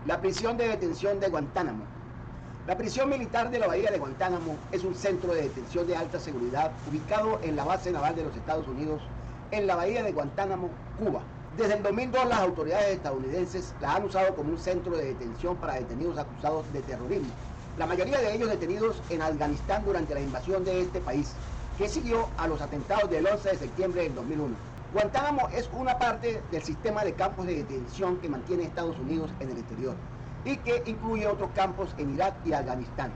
La prisión de detención de Guantánamo. La prisión militar de la Bahía de Guantánamo es un centro de detención de alta seguridad ubicado en la base naval de los Estados Unidos en la Bahía de Guantánamo, Cuba. Desde el 2002 las autoridades estadounidenses la han usado como un centro de detención para detenidos acusados de terrorismo. La mayoría de ellos detenidos en Afganistán durante la invasión de este país, que siguió a los atentados del 11 de septiembre del 2001. Guantánamo es una parte del sistema de campos de detención que mantiene Estados Unidos en el exterior y que incluye otros campos en Irak y Afganistán.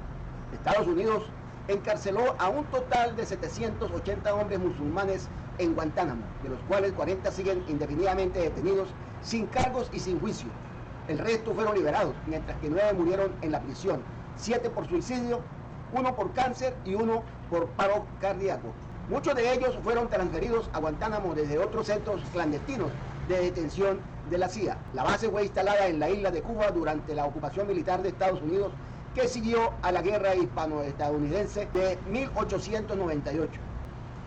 Estados Unidos encarceló a un total de 780 hombres musulmanes en Guantánamo, de los cuales 40 siguen indefinidamente detenidos, sin cargos y sin juicio. El resto fueron liberados, mientras que 9 murieron en la prisión, 7 por suicidio, 1 por cáncer y 1 por paro cardíaco. Muchos de ellos fueron transferidos a Guantánamo desde otros centros clandestinos de detención de la CIA. La base fue instalada en la isla de Cuba durante la ocupación militar de Estados Unidos que siguió a la guerra hispano-estadounidense de 1898.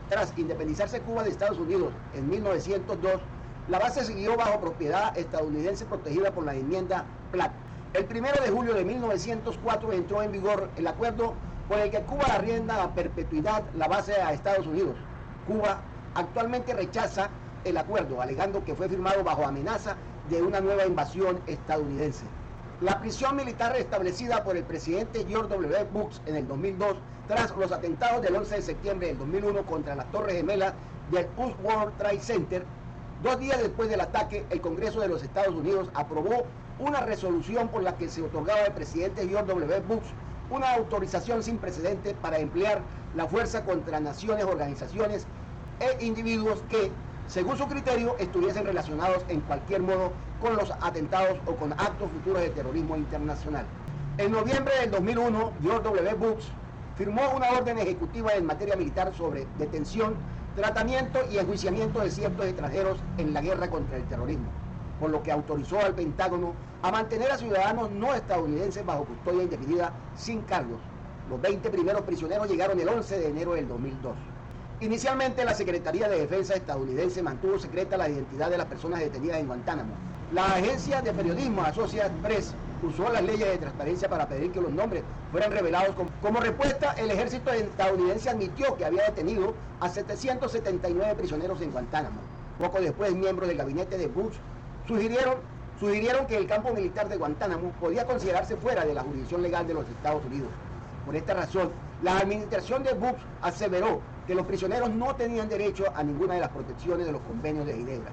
Tras independizarse Cuba de Estados Unidos en 1902, la base siguió bajo propiedad estadounidense protegida por la enmienda Platt. El 1 de julio de 1904 entró en vigor el acuerdo por el que Cuba arrienda a perpetuidad la base a Estados Unidos. Cuba actualmente rechaza el acuerdo, alegando que fue firmado bajo amenaza de una nueva invasión estadounidense. La prisión militar establecida por el presidente George W. Bush en el 2002, tras los atentados del 11 de septiembre del 2001 contra las Torres Gemelas del World Trade Center, 2 días después del ataque, el Congreso de los Estados Unidos aprobó una resolución por la que se otorgaba al presidente George W. Bush una autorización sin precedentes para emplear la fuerza contra naciones, organizaciones e individuos que, según su criterio, estuviesen relacionados en cualquier modo con los atentados o con actos futuros de terrorismo internacional. En noviembre del 2001, George W. Bush firmó una orden ejecutiva en materia militar sobre detención, tratamiento y enjuiciamiento de ciertos extranjeros en la guerra contra el terrorismo, por lo que autorizó al Pentágono a mantener a ciudadanos no estadounidenses bajo custodia indefinida sin cargos. Los 20 primeros prisioneros llegaron el 11 de enero del 2002. Inicialmente, la Secretaría de Defensa estadounidense mantuvo secreta la identidad de las personas detenidas en Guantánamo. La agencia de periodismo Associated Press usó las leyes de transparencia para pedir que los nombres fueran revelados. Como respuesta, el ejército estadounidense admitió que había detenido a 779 prisioneros en Guantánamo. Poco después, miembros del gabinete de Bush sugirieron que el campo militar de Guantánamo podía considerarse fuera de la jurisdicción legal de los Estados Unidos. Por esta razón, la administración de Bush aseveró que los prisioneros no tenían derecho a ninguna de las protecciones de los convenios de Ginebra.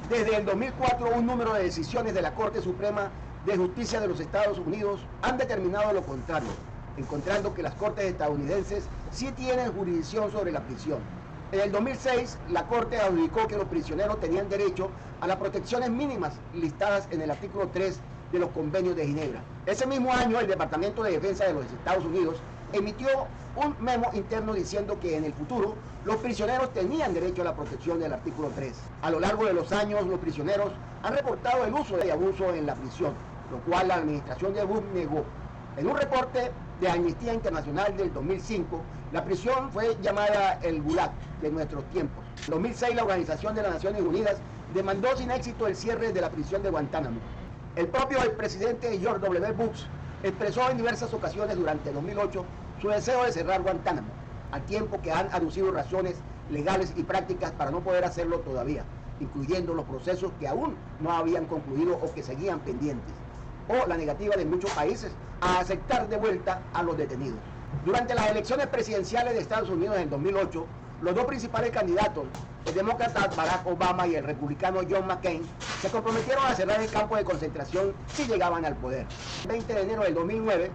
Desde el 2004, un número de decisiones de la Corte Suprema de Justicia de los Estados Unidos han determinado lo contrario, encontrando que las cortes estadounidenses sí tienen jurisdicción sobre la prisión. En el 2006, la Corte adjudicó que los prisioneros tenían derecho a las protecciones mínimas listadas en el artículo 3 de los convenios de Ginebra. Ese mismo año, el Departamento de Defensa de los Estados Unidos emitió un memo interno diciendo que en el futuro los prisioneros tenían derecho a la protección del artículo 3. A lo largo de los años, los prisioneros han reportado el uso y abuso en la prisión, lo cual la administración de Bush negó. En un reporte de Amnistía Internacional del 2005, la prisión fue llamada el Gulag de nuestros tiempos. En 2006, la Organización de las Naciones Unidas demandó sin éxito el cierre de la prisión de Guantánamo. El propio expresidente George W. Bush expresó en diversas ocasiones durante 2008 su deseo de cerrar Guantánamo, al tiempo que han aducido razones legales y prácticas para no poder hacerlo todavía, incluyendo los procesos que aún no habían concluido o que seguían pendientes, o la negativa de muchos países a aceptar de vuelta a los detenidos. Durante las elecciones presidenciales de Estados Unidos en 2008, los dos principales candidatos, el demócrata Barack Obama y el republicano John McCain, se comprometieron a cerrar el campo de concentración si llegaban al poder. El 20 de enero del 2009,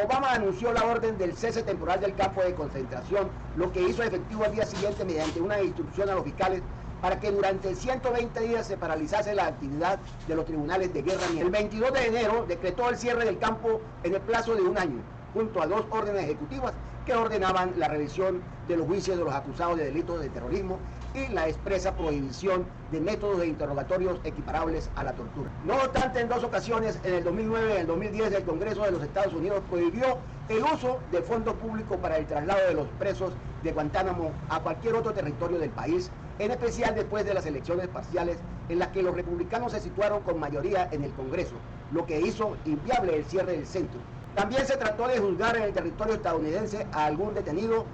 Obama anunció la orden del cese temporal del campo de concentración, lo que hizo efectivo al día siguiente mediante una instrucción a los fiscales para que durante 120 días se paralizase la actividad de los tribunales de guerra. El 22 de enero decretó el cierre del campo en el plazo de un año, junto a 2 órdenes ejecutivas que ordenaban la revisión de los juicios de los acusados de delitos de terrorismo y la expresa prohibición de métodos de interrogatorios equiparables a la tortura. No obstante, en 2 ocasiones, en el 2009 y en el 2010, el Congreso de los Estados Unidos prohibió el uso de fondos públicos para el traslado de los presos de Guantánamo a cualquier otro territorio del país, en especial después de las elecciones parciales en las que los republicanos se situaron con mayoría en el Congreso. lo que hizo inviable el cierre del centro. También se trató de juzgar en el territorio estadounidense a algún detenido,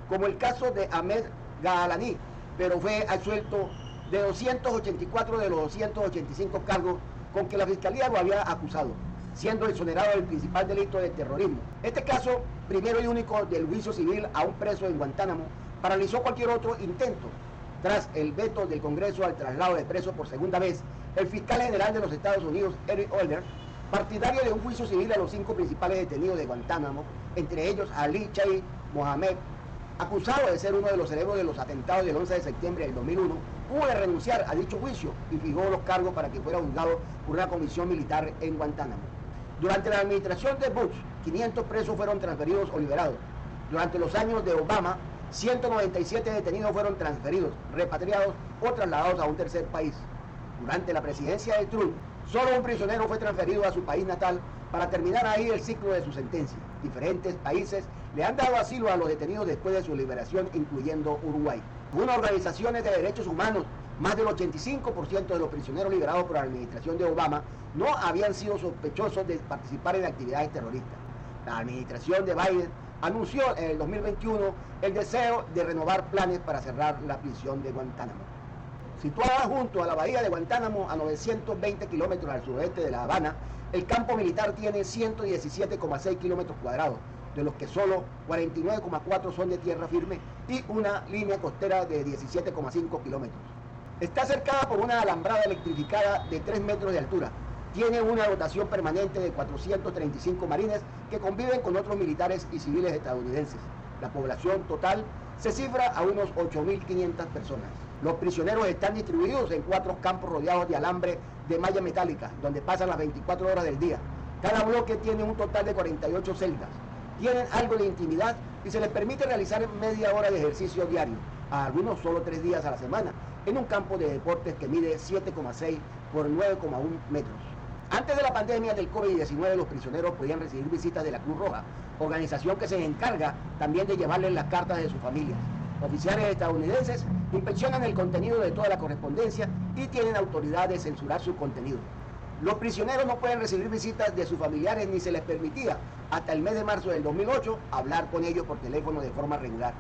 como el caso de Ahmed Gaalani, pero fue absuelto de 284 de los 285 cargos con que la Fiscalía lo había acusado, siendo exonerado del principal delito de terrorismo. Este caso, primero y único del juicio civil a un preso en Guantánamo, paralizó cualquier otro intento. Tras el veto del Congreso al traslado de presos por segunda vez, el fiscal general de los Estados Unidos, Eric Holder, partidario de un juicio civil a los 5 principales detenidos de Guantánamo, entre ellos Ali Sheikh Mohammed, acusado de ser uno de los cerebros de los atentados del 11 de septiembre del 2001, hubo de renunciar a dicho juicio y fijó los cargos para que fuera juzgado por una comisión militar en Guantánamo. Durante la administración de Bush, 500 presos fueron transferidos o liberados. Durante los años de Obama, 197 detenidos fueron transferidos, repatriados o trasladados a un tercer país. Durante la presidencia de Trump, solo un prisionero fue transferido a su país natal para terminar ahí el ciclo de su sentencia. Diferentes países le han dado asilo a los detenidos después de su liberación, incluyendo Uruguay. Según organizaciones de derechos humanos, más del 85% de los prisioneros liberados por la administración de Obama no habían sido sospechosos de participar en actividades terroristas. La administración de Biden anunció en el 2021 el deseo de renovar planes para cerrar la prisión de Guantánamo. Situada junto a la bahía de Guantánamo, a 920 kilómetros al suroeste de La Habana, el campo militar tiene 117,6 kilómetros cuadrados, de los que solo 49,4 son de tierra firme y una línea costera de 17,5 kilómetros. Está cercada por una alambrada electrificada de 3 metros de altura. Tiene una dotación permanente de 435 marines que conviven con otros militares y civiles estadounidenses. La población total se cifra a unos 8.500 personas. Los prisioneros están distribuidos en 4 campos rodeados de alambre de malla metálica, donde pasan las 24 horas del día. Cada bloque tiene un total de 48 celdas. Tienen algo de intimidad y se les permite realizar media hora de ejercicio diario, a algunos solo 3 días a la semana, en un campo de deportes que mide 7,6 por 9,1 metros. Antes de la pandemia del COVID-19, los prisioneros podían recibir visitas de la Cruz Roja, organización que se encarga también de llevarles las cartas de sus familias. Oficiales estadounidenses inspeccionan el contenido de toda la correspondencia y tienen autoridad de censurar su contenido. Los prisioneros no pueden recibir visitas de sus familiares ni se les permitía, hasta el mes de marzo del 2008, hablar con ellos por teléfono de forma regular.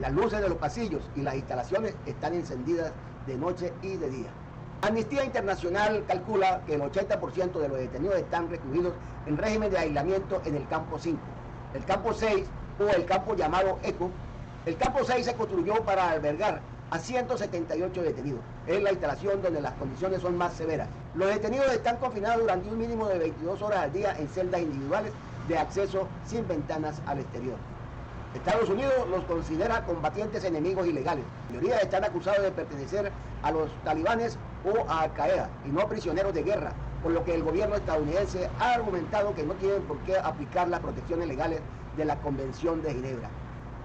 Las luces de los pasillos y las instalaciones están encendidas de noche y de día. Amnistía Internacional calcula que el 80% de los detenidos están recluidos en régimen de aislamiento en el campo 5. El campo 6, o el campo llamado ECO, el campo 6 se construyó para albergar a 178 detenidos. Es la instalación donde las condiciones son más severas. Los detenidos están confinados durante un mínimo de 22 horas al día en celdas individuales de acceso sin ventanas al exterior. Estados Unidos los considera combatientes enemigos ilegales. La mayoría están acusados de pertenecer a los talibanes o a Al-Qaeda y no prisioneros de guerra, por lo que el gobierno estadounidense ha argumentado que no tienen por qué aplicar las protecciones legales de la Convención de Ginebra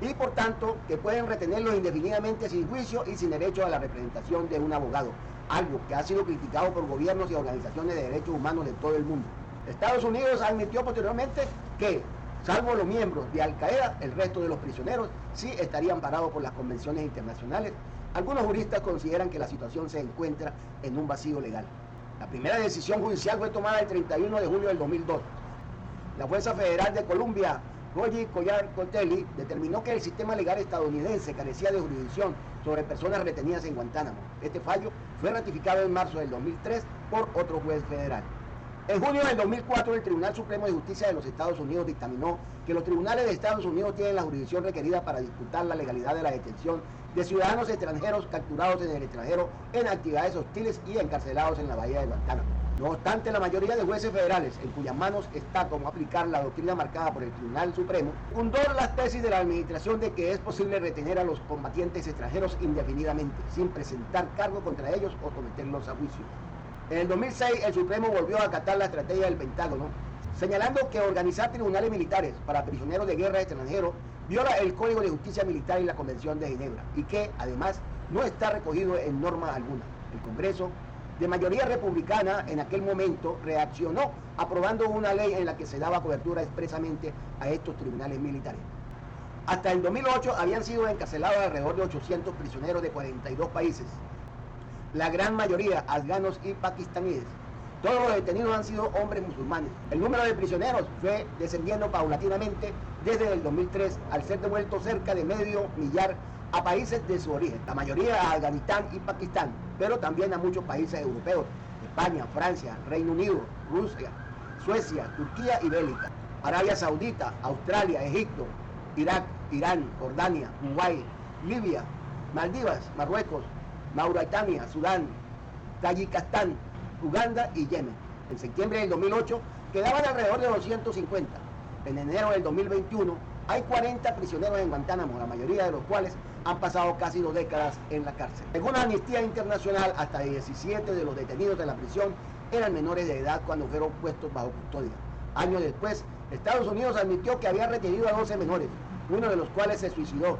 y por tanto que pueden retenerlos indefinidamente sin juicio y sin derecho a la representación de un abogado, algo que ha sido criticado por gobiernos y organizaciones de derechos humanos de todo el mundo. Estados Unidos admitió posteriormente que, salvo los miembros de Al-Qaeda, el resto de los prisioneros sí estarían parados por las convenciones internacionales. Algunos juristas consideran que la situación se encuentra en un vacío legal. La primera decisión judicial fue tomada el 31 de julio del 2002. La jueza federal de Columbia, Roger Collard Cotelli, determinó que el sistema legal estadounidense carecía de jurisdicción sobre personas retenidas en Guantánamo. Este fallo fue ratificado en marzo del 2003 por otro juez federal. En junio del 2004, el Tribunal Supremo de Justicia de los Estados Unidos dictaminó que los tribunales de Estados Unidos tienen la jurisdicción requerida para disputar la legalidad de la detención de ciudadanos extranjeros capturados en el extranjero en actividades hostiles y encarcelados en la bahía de Guantánamo. No obstante, la mayoría de jueces federales, en cuyas manos está cómo aplicar la doctrina marcada por el Tribunal Supremo, fundó las tesis de la administración de que es posible retener a los combatientes extranjeros indefinidamente, sin presentar cargo contra ellos o someterlos a juicio. En el 2006, el Supremo volvió a acatar la estrategia del Pentágono, señalando que organizar tribunales militares para prisioneros de guerra extranjeros viola el Código de Justicia Militar y la Convención de Ginebra, y que, además, no está recogido en norma alguna. El Congreso, de mayoría republicana en aquel momento, reaccionó aprobando una ley en la que se daba cobertura expresamente a estos tribunales militares. Hasta el 2008 habían sido encarcelados alrededor de 800 prisioneros de 42 países, la gran mayoría afganos y pakistaníes. Todos los detenidos han sido hombres musulmanes. El número de prisioneros fue descendiendo paulatinamente desde el 2003 al ser devuelto cerca de medio millar a países de su origen, la mayoría a Afganistán y Pakistán, pero también a muchos países europeos, España, Francia, Reino Unido, Rusia, Suecia, Turquía y Bélgica, Arabia Saudita, Australia, Egipto, Irak, Irán, Jordania, Kuwait, Libia, Maldivas, Marruecos, Mauritania, Sudán, Tayikistán, Uganda y Yemen. En septiembre del 2008 quedaban alrededor de 250. En enero del 2021 hay 40 prisioneros en Guantánamo, la mayoría de los cuales han pasado casi 2 décadas en la cárcel. Según la Amnistía Internacional, hasta 17 de los detenidos de la prisión eran menores de edad cuando fueron puestos bajo custodia. Años después, Estados Unidos admitió que había retenido a 12 menores, uno de los cuales se suicidó.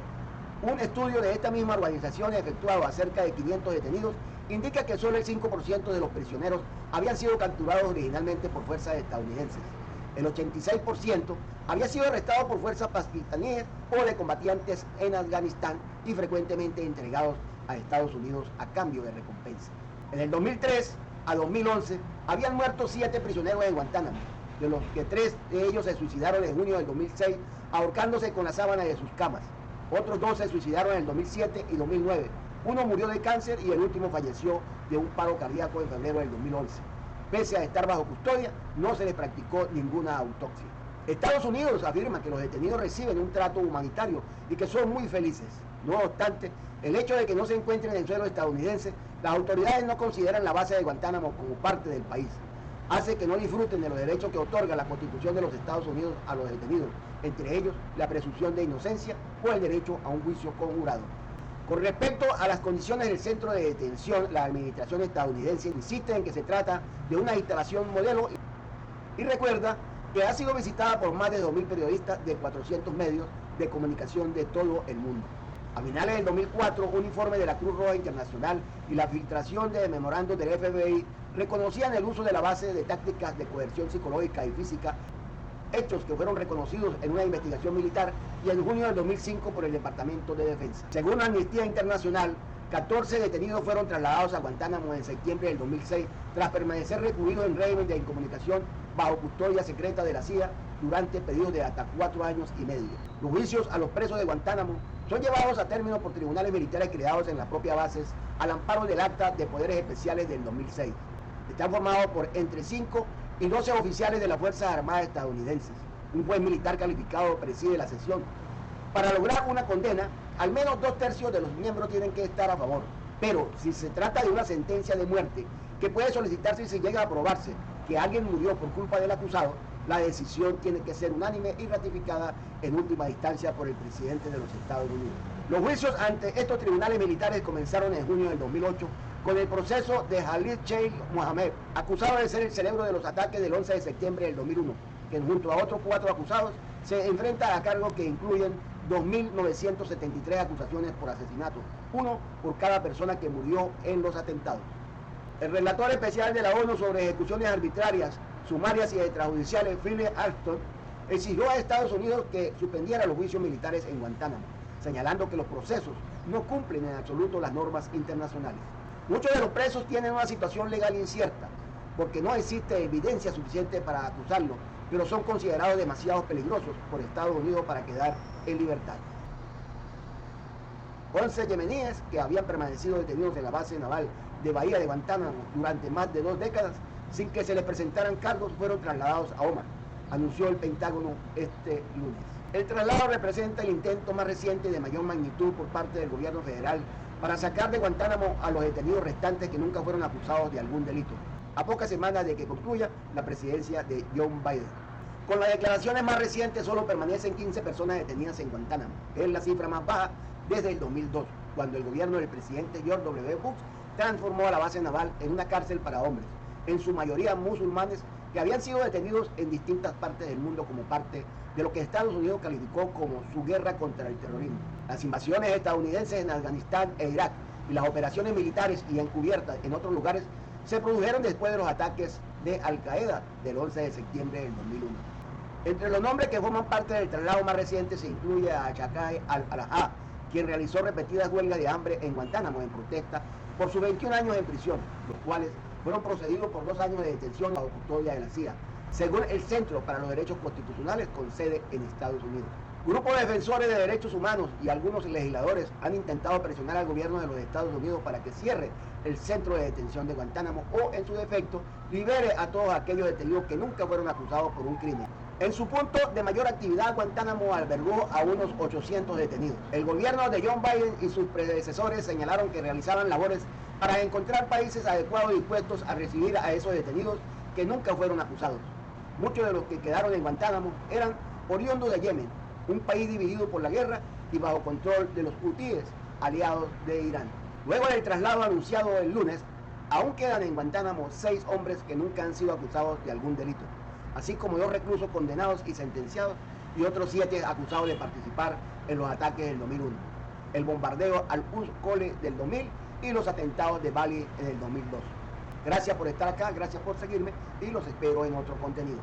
Un estudio de esta misma organización efectuado a cerca de 500 detenidos indica que solo el 5% de los prisioneros habían sido capturados originalmente por fuerzas estadounidenses. El 86% había sido arrestado por fuerzas pakistaníes o de combatientes en Afganistán y frecuentemente entregados a Estados Unidos a cambio de recompensa. En el 2003 a 2011 habían muerto 7 prisioneros en Guantánamo, de los que 3 de ellos se suicidaron en junio del 2006 ahorcándose con la sábana de sus camas. Otros 2 se suicidaron en el 2007 y 2009. Uno murió de cáncer y el último falleció de un paro cardíaco en febrero del 2011. Pese a estar bajo custodia, no se les practicó ninguna autopsia. Estados Unidos afirma que los detenidos reciben un trato humanitario y que son muy felices. No obstante, el hecho de que no se encuentren en suelo estadounidense, las autoridades no consideran la base de Guantánamo como parte del país. Hace que no disfruten de los derechos que otorga la Constitución de los Estados Unidos a los detenidos, entre ellos la presunción de inocencia o el derecho a un juicio conjurado. Con respecto a las condiciones del centro de detención, la administración estadounidense insiste en que se trata de una instalación modelo y recuerda que ha sido visitada por más de 2.000 periodistas de 400 medios de comunicación de todo el mundo. A finales del 2004, un informe de la Cruz Roja Internacional y la filtración de memorandos del FBI reconocían el uso de la base de tácticas de coerción psicológica y física, hechos que fueron reconocidos en una investigación militar y en junio del 2005 por el Departamento de Defensa. Según la Amnistía Internacional, 14 detenidos fueron trasladados a Guantánamo en septiembre del 2006 tras permanecer recluidos en régimen de incomunicación bajo custodia secreta de la CIA durante periodos de hasta 4 años y medio. Los juicios a los presos de Guantánamo son llevados a término por tribunales militares creados en las propias bases al amparo del Acta de Poderes Especiales del 2006. Están formados por entre 5 y 12 oficiales de las Fuerzas Armadas estadounidenses. Un juez militar calificado preside la sesión. Para lograr una condena, al menos 2/3 de los miembros tienen que estar a favor. Pero si se trata de una sentencia de muerte, que puede solicitarse si llega a probarse que alguien murió por culpa del acusado, la decisión tiene que ser unánime y ratificada en última instancia por el presidente de los Estados Unidos. Los juicios ante estos tribunales militares comenzaron en junio del 2008 con el proceso de Khalid Sheikh Mohammed, acusado de ser el cerebro de los ataques del 11 de septiembre del 2001, que junto a otros 4 acusados se enfrenta a cargos que incluyen 2.973 acusaciones por asesinato, uno por cada persona que murió en los atentados. El relator especial de la ONU sobre ejecuciones arbitrarias, sumarias y extrajudiciales, Philip Alston, exigió a Estados Unidos que suspendiera los juicios militares en Guantánamo, señalando que los procesos no cumplen en absoluto las normas internacionales. Muchos de los presos tienen una situación legal incierta, porque no existe evidencia suficiente para acusarlos, pero son considerados demasiado peligrosos por Estados Unidos para quedar en libertad. 11 yemeníes que habían permanecido detenidos en la base naval de Bahía de Guantánamo durante más de 2 décadas sin que se les presentaran cargos fueron trasladados a Omán, anunció el Pentágono este lunes. El traslado representa el intento más reciente y de mayor magnitud por parte del gobierno federal para sacar de Guantánamo a los detenidos restantes que nunca fueron acusados de algún delito, a pocas semanas de que concluya la presidencia de John Biden. Con las declaraciones más recientes solo permanecen 15 personas detenidas en Guantánamo. Es la cifra más baja desde el 2002, cuando el gobierno del presidente George W. Bush transformó a la base naval en una cárcel para hombres, en su mayoría musulmanes, que habían sido detenidos en distintas partes del mundo como parte de lo que Estados Unidos calificó como su guerra contra el terrorismo. Las invasiones estadounidenses en Afganistán e Irak y las operaciones militares y encubiertas en otros lugares se produjeron después de los ataques de Al-Qaeda del 11 de septiembre del 2001. Entre los nombres que forman parte del traslado más reciente se incluye a Chakai al-Alha, quien realizó repetidas huelgas de hambre en Guantánamo en protesta por sus 21 años en prisión, los cuales fueron procedidos por 2 años de detención bajo custodia de la CIA, según el Centro para los Derechos Constitucionales con sede en Estados Unidos. Grupos de defensores de derechos humanos y algunos legisladores han intentado presionar al gobierno de los Estados Unidos para que cierre el centro de detención de Guantánamo o, en su defecto, libere a todos aquellos detenidos que nunca fueron acusados por un crimen. En su punto de mayor actividad, Guantánamo albergó a unos 800 detenidos. El gobierno de John Biden y sus predecesores señalaron que realizaban labores para encontrar países adecuados y dispuestos a recibir a esos detenidos que nunca fueron acusados. Muchos de los que quedaron en Guantánamo eran oriundos de Yemen, un país dividido por la guerra y bajo control de los hutíes, aliados de Irán. Luego del traslado anunciado el lunes, aún quedan en Guantánamo 6 hombres que nunca han sido acusados de algún delito, así como 2 reclusos condenados y sentenciados y otros 7 acusados de participar en los ataques del 2001, el bombardeo al Cole del 2000 y los atentados de Bali en el 2002. Gracias por estar acá, gracias por seguirme y los espero en otro contenido.